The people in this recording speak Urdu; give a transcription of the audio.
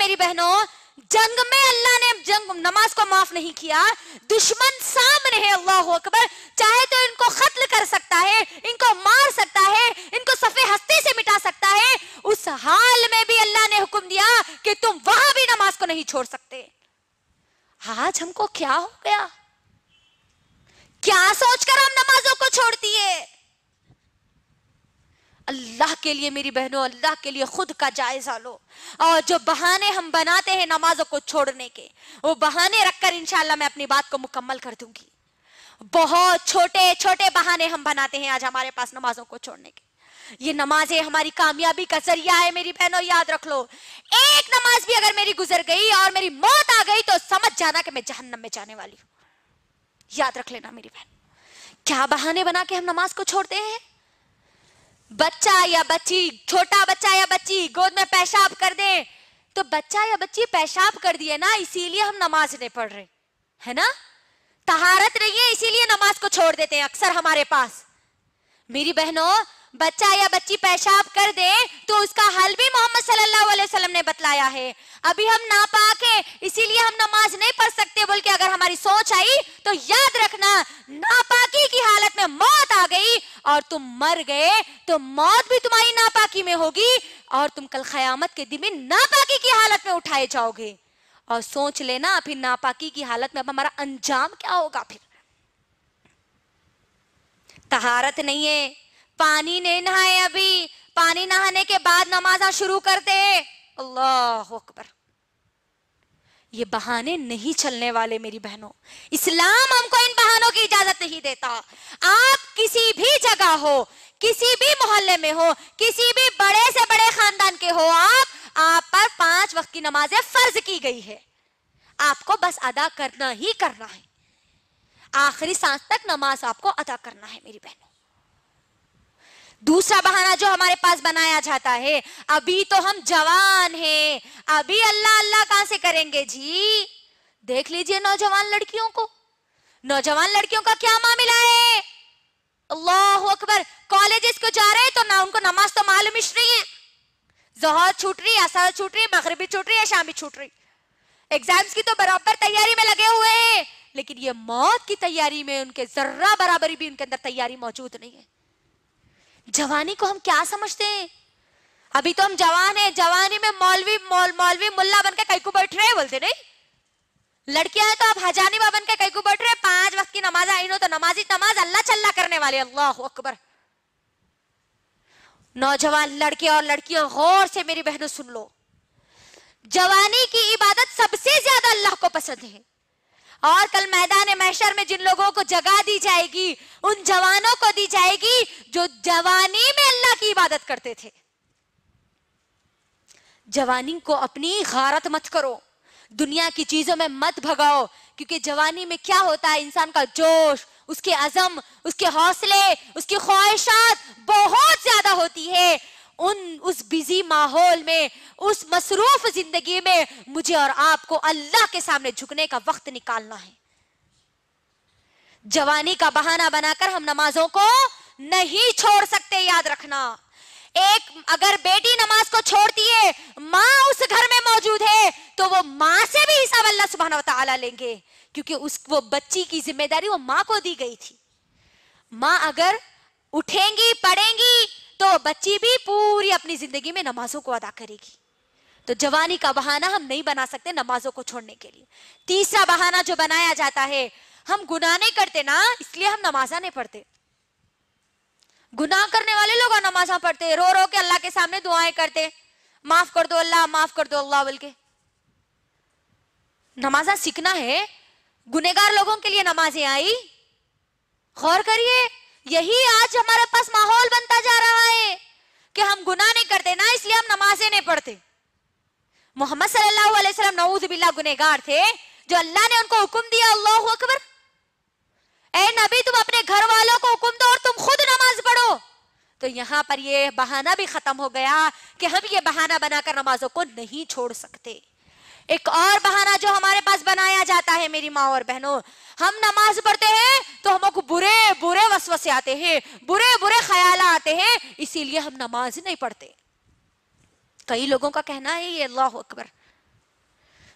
میری بہنوں جنگ میں اللہ نے نماز کو معاف نہیں کیا، دشمن سامنے ہے، اللہ اکبر، چاہے تو ان کو قتل کر سکتا ہے، ان کو مار سکتا ہے، ان کو صفحے ہستی سے مٹا سکتا ہے، اس حال میں بھی اللہ نے حکم دیا کہ تم وہاں بھی نماز کو نہیں چھوڑ سکتے۔ آج ہم کو کیا ہو گیا؟ کیا سوچ کر ہم نمازوں کو چھوڑتی ہے؟ اللہ کے لیے میری بہنوں، اللہ کے لیے خود کا جائزہ لو، اور جو بہانے ہم بناتے ہیں نمازوں کو چھوڑنے کے، وہ بہانے رکھ کر انشاءاللہ میں اپنی بات کو مکمل کر دوں گی۔ بہت چھوٹے چھوٹے بہانے ہم بناتے ہیں آج ہمارے پاس نمازوں کو چھوڑنے کے۔ یہ نمازیں ہماری کامیابی کا ذریعہ ہے میری بہنوں، یاد رکھ لو۔ ایک نماز بھی اگر میری گزر گئی اور میری موت آ گئی تو سمجھ جانا کہ میں جہنم میں جانے والی ہوں۔ یاد رکھ لینا میری بہن۔ کیا بہانے بنا کے ہم نماز کو چھوڑتے ہیں؟ بچہ یا بچی، چھوٹا بچہ یا بچی گود میں پیشاب کر دیں تو بچہ یا بچی پیشاب کر دیے نا، اسی لیے ہم نماز نہیں پڑھ رہے ہے نا، طہارت نہیں ہے اسی لیے نماز کو چھوڑ دیتے ہیں اکثر ہمارے پاس۔ میری بہنوں بچہ یا بچی پیشاب کر دے تو اس کا حل بھی محمد صلی اللہ علیہ وسلم نے بتلایا ہے۔ ابھی ہم ناپاک ہیں اسی لیے ہم نماز نہیں پڑھ سکتے، بلکہ اگر ہماری سوچ آئی تو یاد رکھنا ناپاکی کی حالت میں موت آ گئی اور تم مر گئے تو موت بھی تمہاری ناپاکی میں ہوگی اور تم کل قیامت کے دن میں ناپاکی کی حالت میں اٹھائے جاؤ گے۔ اور سوچ لینا پھر ناپاکی کی حالت میں اب ہمارا انجام کیا ہوگا۔ پھر طہارت نہیں ہے، پانی نہیں نہائے، ابھی پانی نہانے کے بعد نمازاں شروع کرتے، اللہ اکبر۔ یہ بہانے نہیں چلنے والے میری بہنوں، اسلام ہم کو ان بہانوں کی اجازت نہیں دیتا۔ آپ کسی بھی جگہ ہو، کسی بھی محلے میں ہو، کسی بھی بڑے سے بڑے خاندان کے ہو، آپ پر 5 وقت کی نمازیں فرض کی گئی ہے، آپ کو بس ادا کرنا ہی کرنا ہے، آخری سانس تک نماز آپ کو ادا کرنا ہے میری بہنوں۔ دوسرا بہانہ جو ہمارے پاس بنایا جاتا ہے، ابھی تو ہم جوان ہیں، ابھی اللہ اللہ کہاں سے کریں گے جی؟ دیکھ لیجئے نوجوان لڑکیوں کو، نوجوان لڑکیوں کا کیا معاملہ ہے، اللہ اکبر۔ کالجز کو جا رہے ہیں تو نہ ان کو نماز تو معلوم ہی نہیں ہے، ظہر چھوٹ رہی، عصر چھوٹ رہی، مغربی چھوٹ رہی ہے، شامی چھوٹ رہی، ایگزامز کی تو برابر تیاری میں لگے ہوئے ہیں، لیکن یہ موت کی تیاری میں ان کے ذرہ برابری بھی ان کے اندر تیاری موجود نہیں ہے۔ جوانی کو ہم کیا سمجھتے ہیں؟ ابھی تو ہم جوان ہیں، جوانی میں مولوی ملا بن کے کئی کو بیٹھ رہے ہیں، بولتے نہیں؟ لڑکیاں ہیں تو اب حجانی بن کے کئی کو بیٹھ رہے ہیں، 5 وقت کی نماز آئینو تو نماز اللہ چلا کرنے والے، اللہ اکبر۔ نوجوان لڑکے اور لڑکیاں غور سے میری بہنوں سن لو، جوانی کی عبادت سب سے زیادہ اللہ کو پسند ہے، اور کل میدان محشر میں جن لوگوں کو جگہ دی جائے گی ان جوانوں کو دی جائے گی جو جوانی میں اللہ کی عبادت کرتے تھے۔ جوانی کو اپنی غارت مت کرو، دنیا کی چیزوں میں مت بھگاؤ، کیونکہ جوانی میں کیا ہوتا ہے، انسان کا جوش، اس کے عزم، اس کے حوصلے، اس کی خواہشات بہت زیادہ ہوتی ہے۔ اس بیزی ماحول میں، اس مصروف زندگی میں مجھے اور آپ کو اللہ کے سامنے جھکنے کا وقت نکالنا ہے۔ جوانی کا بہانہ بنا کر ہم نمازوں کو نہیں چھوڑ سکتے، یاد رکھنا۔ ایک اگر بیٹی نماز کو چھوڑتی ہے، ماں اس گھر میں موجود ہے تو وہ ماں سے بھی حساب اللہ سبحانہ وتعالی لیں گے، کیونکہ وہ بچی کی ذمہ داری وہ ماں کو دی گئی تھی۔ ماں اگر اٹھیں گی، پڑھیں گی تو بچی بھی پوری اپنی زندگی میں نمازوں کو ادا کرے گی۔ تو جوانی کا بہانہ ہم نہیں بنا سکتے نمازوں کو چھوڑنے کے لیے۔ تیسرا بہانہ جو بنایا جاتا ہے، ہم گناہ نہیں کرتے نا اس لیے ہم نمازاں نہیں پڑھتے۔ گناہ کرنے والے لوگ نمازاں پڑھتے، رو رو کے اللہ کے سامنے دعائیں کرتے، معاف کر دو اللہ، معاف کر دو اللہ بول کے۔ نمازاں سیکھنا ہے، گنہگار لوگوں کے لیے نمازیں آئی، غور کریے۔ یہی آج ہمارے پاس ماحول بنتا جا رہا ہے کہ ہم گناہ نہیں کرتے نا اس لیے ہم نمازیں نہیں پڑھتے۔ محمد صلی اللہ علیہ وسلم نعوذ باللہ گنہگار تھے، جو اللہ نے ان کو حکم دیا، اللہ اکبر، اے نبی تم اپنے گھر والوں کو حکم دو اور تم خود نماز پڑھو، تو یہاں پر یہ بہانہ بھی ختم ہو گیا کہ ہم یہ بہانہ بنا کر نمازوں کو نہیں چھوڑ سکتے۔ ایک اور بہانہ جو ہمارے پاس بنایا جاتا ہے میری ماں اور بہنوں، ہم نماز پڑھتے ہیں تو ہم کو برے برے وسوسے آتے ہیں، برے برے خیالات آتے ہیں، اسی لیے ہم نماز نہیں پڑھتے۔ کئی لوگوں کا کہنا ہے یہ، اللہ اکبر،